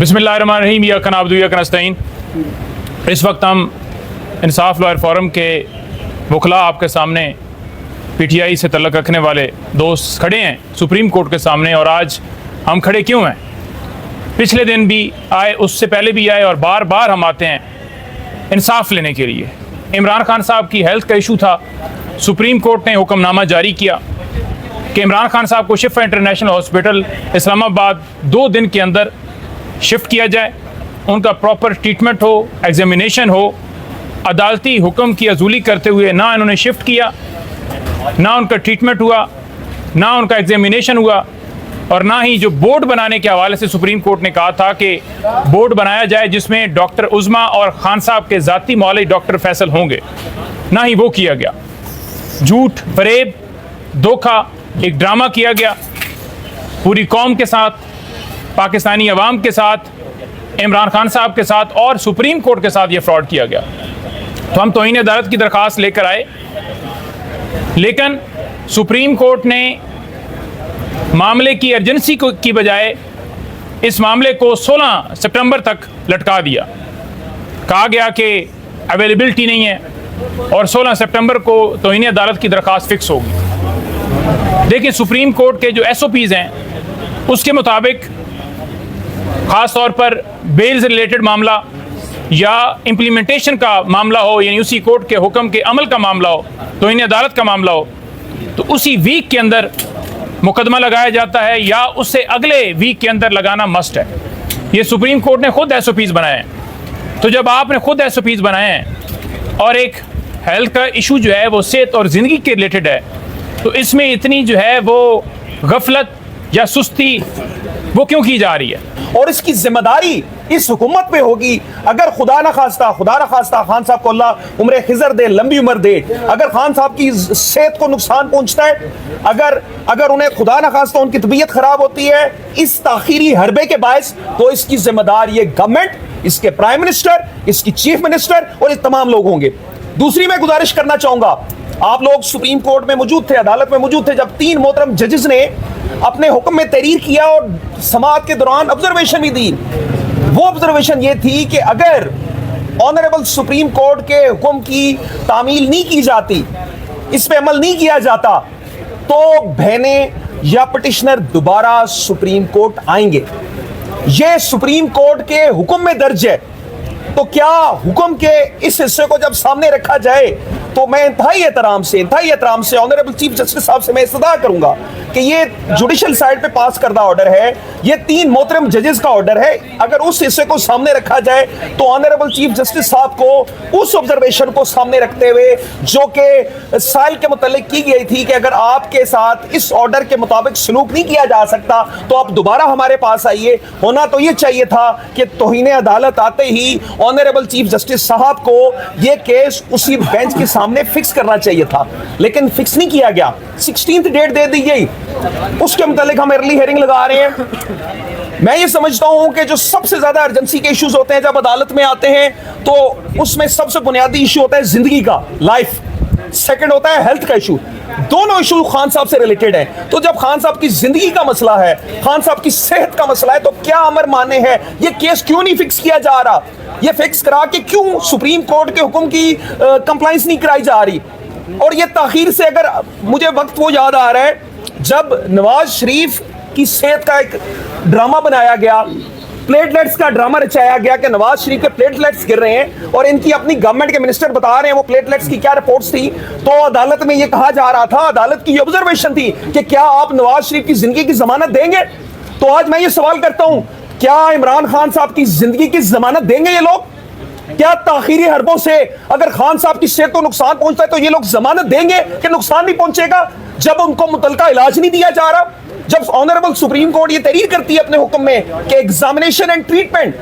बिस्मिल्लाहिर्रहमानिर्रहीम या कनाबदू या कनस्ताइन। इस वक्त हम इंसाफ लॉयर फोरम के वकला आपके सामने PTI से तल्लुक़ रखने वाले दोस्त खड़े हैं सुप्रीम कोर्ट के सामने। और आज हम खड़े क्यों हैं? पिछले दिन भी आए, उससे पहले भी आए और बार बार हम आते हैं इंसाफ लेने के लिए। इमरान खान साहब की हेल्थ का इशू था। सुप्रीम कोर्ट ने हुक्मनामा जारी किया कि इमरान खान साहब को शिफा इंटरनेशनल हॉस्पिटल इस्लामाबाद 2 दिन के अंदर शिफ्ट किया जाए, उनका प्रॉपर ट्रीटमेंट हो, एग्जामिनेशन हो। अदालती हुक्म की अजूली करते हुए ना इन्होंने शिफ्ट किया, ना उनका ट्रीटमेंट हुआ, ना उनका एग्जामिनेशन हुआ, और ना ही जो बोर्ड बनाने के हवाले से सुप्रीम कोर्ट ने कहा था कि बोर्ड बनाया जाए जिसमें डॉक्टर उज़मा और खान साहब के ज़ाती मौलवी डॉक्टर फैसल होंगे, ना ही वो किया गया। झूठ, फरेब, धोखा, एक ड्रामा किया गया पूरी कौम के साथ, पाकिस्तानी अवाम के साथ, इमरान खान साहब के साथ और सुप्रीम कोर्ट के साथ ये फ्रॉड किया गया। तो हम तौहीन अदालत की दरख्वास्त लेकर आए, लेकिन सुप्रीम कोर्ट ने मामले की अर्जेंसी की बजाय इस मामले को 16 सितंबर तक लटका दिया। कहा गया कि अवेलेबिलिटी नहीं है और 16 सितंबर को तौहीन अदालत की दरख्वास्त फिक्स होगी। देखिए, सुप्रीम कोर्ट के जो SOPs हैं उसके मुताबिक ख़ास तौर पर बेल से रिलेटेड मामला या इम्प्लीमेंटेशन का मामला हो, यानी उसी कोर्ट के हुक्म के अमल का मामला हो, तौहीन अदालत का मामला हो, तो उसी वीक के अंदर मुकदमा लगाया जाता है या उससे अगले वीक के अंदर लगाना मस्ट है। ये सुप्रीम कोर्ट ने खुद SOPs बनाए हैं। तो जब आपने खुद SOPs बनाए हैं और एक हेल्थ का इशू जो है वो सेहत और ज़िंदगी के रिलेटेड है, तो इसमें इतनी जो है वो गफलत या सुस्ती वो क्यों की जा रही है? और इसकी जिम्मेदारी इस हुकूमत पे होगी। अगर खुदा न खास्ता खान साहब को अल्लाह उम्र खिजर दे, लंबी उम्र दे, अगर खान साहब की सेहत को नुकसान पहुंचता है, अगर उन्हें खुदा न खास्ता उनकी तबीयत खराब होती है इस ताखीरी हरबे के बायस, तो इसकी जिम्मेदार ये गवर्नमेंट, इसके प्राइम मिनिस्टर, इसकी चीफ मिनिस्टर और ये तमाम लोग होंगे। दूसरी मैं गुजारिश करना चाहूंगा, आप लोग सुप्रीम कोर्ट में मौजूद थे, अदालत में मौजूद थे जब 3 मोहतरम जजेस ने अपने हुक्म में तहरीर किया और समाअत के दौरान ऑब्जर्वेशन भी दी। वो ऑब्जर्वेशन ये थी कि अगर ऑनरेबल सुप्रीम कोर्ट के हुक्म की तामील नहीं की जाती, इस पे अमल नहीं किया जाता, तो बहनें या पिटिशनर दोबारा सुप्रीम कोर्ट आएंगे। ये सुप्रीम कोर्ट के हुक्म में दर्ज है। तो क्या हुक्म के इस हिस्से को जब सामने रखा जाए, तो मैं इंतहाई एहतराम से ऑनरेबल चीफ जस्टिस साहब से मैं इस्तदा करूंगा कि ये जुडिशियल साइड पे पास करदा ऑर्डर है, ये 3 मोहतरम जजेस का ऑर्डर है। अगर उस हिस्से को सामने रखा जाए तो ऑनरेबल चीफ जस्टिस साहब को उस ऑब्जर्वेशन को सामने रखते हुए जो कि साइल के मुतालिक की गई थी कि अगर आपके साथ इस ऑर्डर के मुताबिक सलूक नहीं किया जा सकता तो आप दोबारा हमारे पास आइए। होना तो ये चाहिए था कि तौहीन अदालत आते ही ऑनरेबल चीफ जस्टिस साहब को ये केस उसी बेंच के सामने फिक्स करना चाहिए था, लेकिन फिक्स नहीं किया गया। 16th डेट दे दी गई, उसके मुतालिक हम अर्ली हियरिंग लगा रहे हैं। मैं ये समझता हूं कि जो सबसे ज्यादा अर्जेंसी के इश्यूज होते हैं जब अदालत में आते हैं, तो उसमें सबसे बुनियादी इशू होता है जिंदगी का, लाइफ। सेकंड होता है हेल्थ का इशू। दोनों इशू खान साहब से रिलेटेड हैं। तो जब खान साहब की जिंदगी का मसला है, खान साहब की सेहत का मसला है, तो क्या अमर माने है? ये केस क्यों नहीं फिक्स किया जा रहा? ये फिक्स करा के क्यों सुप्रीम कोर्ट के हुक्म की कंप्लाइंस नहीं कराई जा रही? और ये ताखीर से, अगर मुझे वक्त वो याद आ रहा है जब नवाज शरीफ की सेहत का एक ड्रामा बनाया गया, प्लेटलेट्स का ड्रामा रचाया गया कि नवाज शरीफ के प्लेटलेट्स गिर रहे हैं और इनकी अपनी गवर्नमेंट के मिनिस्टर बता रहे हैं वो प्लेटलेट्स की क्या रिपोर्ट्स थी। तो अदालत में ये कहा जा रहा था, अदालत की ऑब्जर्वेशन थी कि क्या आप नवाज शरीफ की जिंदगी की जमानत देंगे? तो आज मैं ये सवाल करता हूं, क्या इमरान खान साहब की जिंदगी की जमानत देंगे ये लोग? क्या ताखीरी हरबों से अगर खान साहब की सेहत को नुकसान पहुंचता है तो ये लोग जमानत देंगे कि नुकसान नहीं पहुंचेगा? जब उनको मुतलका इलाज नहीं दिया जा रहा, जब ऑनरेबल सुप्रीम कोर्ट ये तहरीर करती है अपने हुक्म में कि एग्जामिनेशन एंड ट्रीटमेंट,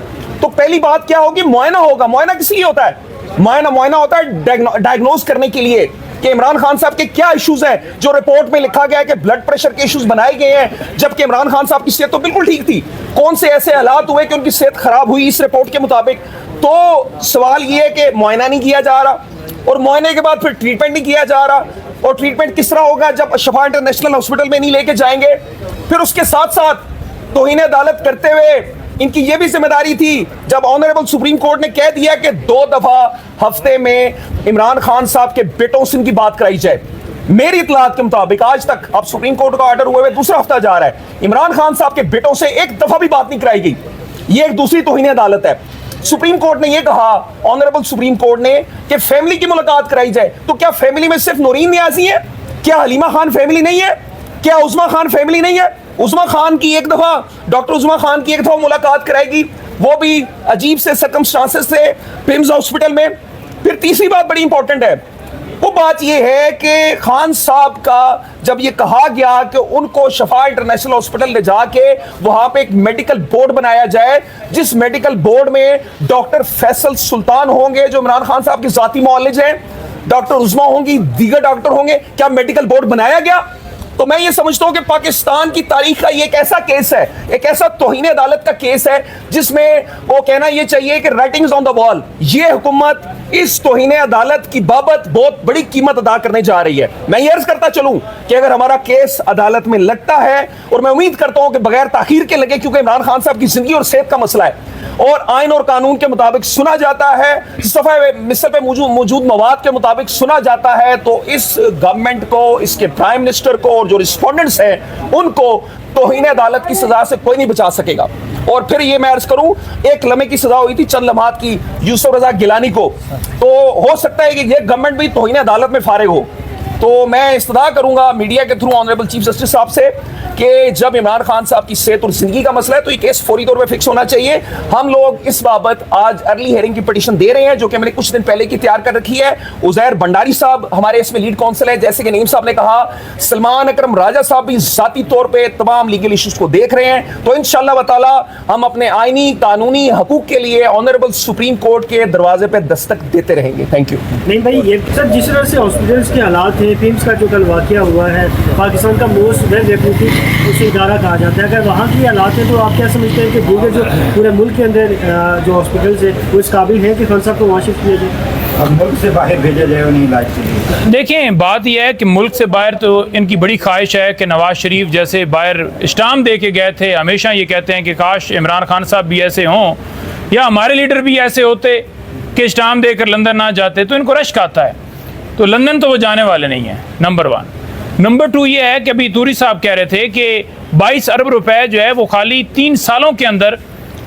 तो पहली बात क्या होगी? मुआयना होगा। मुआयना किस लिए होता है? मुआयना होता है डायग्नोज करने के लिए कि इमरान खान साहब के क्या इश्यूज हैं। जो रिपोर्ट में लिखा गया है कि ब्लड प्रेशर के इश्यूज बनाए गए हैं, जबकि इमरान खान साहब की सेहत तो बिल्कुल ठीक थी। कौन से ऐसे हालात हुए कि उनकी सेहत खराब हुई इस रिपोर्ट के मुताबिक? तो सवाल ये है कि मुआयना नहीं किया जा रहा और मुआयने के बाद फिर ट्रीटमेंट नहीं किया जा रहा। और ट्रीटमेंट किस तरह होगा जब शिफा इंटरनेशनल हॉस्पिटल में नहीं लेके जाएंगे? फिर उसके साथ साथ तौहीन अदालत करते हुए इनकी यह भी जिम्मेदारी थी जब ऑनरेबल सुप्रीम कोर्ट ने कह दिया कि 2 दफा हफ्ते में इमरान खान साहब के बेटों से इनकी बात कराई जाए। मेरी इतलात के मुताबिक आज तक, अब सुप्रीम कोर्ट का ऑर्डर हुए दूसरा हफ्ता जा रहा है, इमरान खान साहब के बेटों से एक दफा भी बात नहीं कराई गई। यह एक दूसरी तौहीन अदालत है। सुप्रीम कोर्ट ने यह कहा, ऑनरेबल सुप्रीम कोर्ट ने, कि फैमिली की मुलाकात कराई जाए। तो क्या फैमिली में सिर्फ नूरीन नियाजी है? क्या हलीमा खान फैमिली नहीं है? क्या उस्मा खान फैमिली नहीं है? उस्मा खान की एक दफा, डॉक्टर उस्मा खान की एक दफा मुलाकात कराएगी, वो भी अजीब से सर्कमस्टांसेस से पिम्स हॉस्पिटल में। फिर तीसरी बात बड़ी इंपॉर्टेंट है, वो बात यह है कि खान साहब का जब ये कहा गया कि उनको शफा इंटरनेशनल हॉस्पिटल ले जाके वहां पे एक मेडिकल बोर्ड बनाया जाए, जिस मेडिकल बोर्ड में डॉक्टर फैसल सुल्तान होंगे जो इमरान खान साहब के जाती मुअल्लिज हैं, डॉक्टर उस्मा होंगी, दीगर डॉक्टर होंगे, क्या मेडिकल बोर्ड बनाया गया? तो मैं ये समझता हूं कि पाकिस्तान की तारीख का ये एक ऐसा केस है, एक ऐसा तौहीन अदालत का केस है जिसमें वो कहना ये चाहिए कि राइटिंग्स ऑन द वॉल। ये हुकूमत इस तौहीन अदालत की बाबत बहुत बड़ी कीमत अदा करने जा रही है। मैं ये अर्ज करता चलूं कि अगर हमारा केस अदालत में लगता है, और मैं उम्मीद करता हूं कि बगैर ताखीर के लगे, क्योंकि इमरान खान साहब की जिंदगी और सेहत का मसला है और आइन और कानून के मुताबिक सुना जाता है, सफ़े मिसल पे मौजूद मवाद के मुताबिक सुना जाता है, तो इस गवर्नमेंट को, इसके प्राइम मिनिस्टर को और जो रिस्पोंडेंट्स हैं उनको तौहीन अदालत की सजा से कोई नहीं बचा सकेगा। और फिर ये मैं अर्ज करूं, एक लम्हे की सजा हुई थी चंद लम्हात की यूसुफ रजा गिलानी को, तो हो सकता है कि ये गवर्नमेंट भी तौहीन अदालत में फारिग हो। तो मैं इस्तदा करूंगा मीडिया के थ्रू ऑनरेबल चीफ जस्टिस साहब से कि जब इमरान खान साहब की सेहत और जिंदगी का मसला है तो ये केस फौरी तौर पे फिक्स होना चाहिए। हम लोग इस बाबत आज अर्ली हियरिंग की पिटीशन दे रहे हैं, जो कि मैंने कुछ दिन पहले की तैयार कर रखी है। उजैर भंडारी साहब हमारे इसमें लीड काउंसिल है, जैसे कि नईम साहब ने कहा, सलमान अकरम राजा साहब भी जाती तौर पर तमाम लीगल इशूज को देख रहे हैं। तो इंशाअल्लाह ताला हम अपने आईनी कानूनी हकूक के लिए ऑनरेबल सुप्रीम कोर्ट के दरवाजे पर दस्तक देते रहेंगे। Thank you. नहीं भाई, ये सर जिस तरह से हॉस्पिटल्स के हालात हैं, फिम्स का जो कल वाकया हुआ है, पाकिस्तान का मोस्ट वेल रेप्यूटेड उसे इदारा कहा जाता है, अगर वहाँ की हालात है तो आप क्या समझते हैं कि दीगर जो पूरे मुल्क के अंदर जो हॉस्पिटल्स है वो इस काबिल है कि खान साहब को वहाँ शिफ्ट किया जाए? अब मुल्क से बाहर भेजा जाए उन्हें इलाज के लिए? देखें, बात यह है कि मुल्क से बाहर तो इनकी बड़ी ख्वाहिश है कि नवाज शरीफ जैसे बाहर स्टाम्प दे के गए थे, हमेशा ये कहते हैं कि काश इमरान खान साहब भी ऐसे हों या हमारे लीडर भी ऐसे होते कि स्टाम्प देकर लंदन ना जाते, तो इनको रश्क आता है। तो लंदन तो वो जाने वाले नहीं हैं, नंबर 1। नंबर 2 ये है कि अभी तूरी साहब कह रहे थे कि 22 अरब रुपए जो है वो खाली 3 सालों के अंदर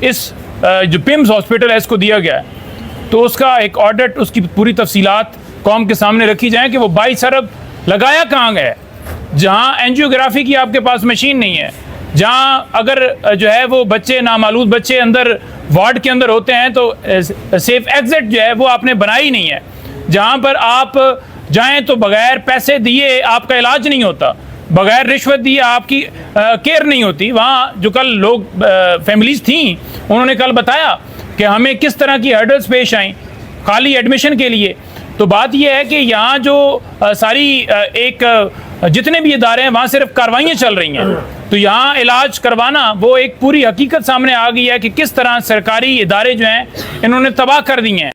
इस जो पिम्स हॉस्पिटल है इसको दिया गया है। तो उसका एक ऑडिट, उसकी पूरी तफसीलात कौम के सामने रखी जाए कि वो 22 अरब लगाया कहाँ गया है, जहाँ एंजियोग्राफी की आपके पास मशीन नहीं है, जहाँ अगर जो है वो बच्चे, नामालूद बच्चे अंदर वार्ड के अंदर होते हैं तो सेफ एग्जिट जो है वो आपने बनाई नहीं है, जहाँ पर आप जाएं तो बगैर पैसे दिए आपका इलाज नहीं होता, बगैर रिश्वत दिए आपकी केयर नहीं होती। वहाँ जो कल लोग फैमिलीज थी, उन्होंने कल बताया कि हमें किस तरह की हर्डल्स पेश आई खाली एडमिशन के लिए। तो बात यह है कि यहाँ जो सारी जितने भी इदारे हैं वहाँ सिर्फ कार्रवाइयाँ चल रही हैं, तो यहाँ इलाज करवाना वो एक पूरी हकीकत सामने आ गई है कि किस तरह सरकारी इदारे जो हैं इन्होंने तबाह कर दी हैं।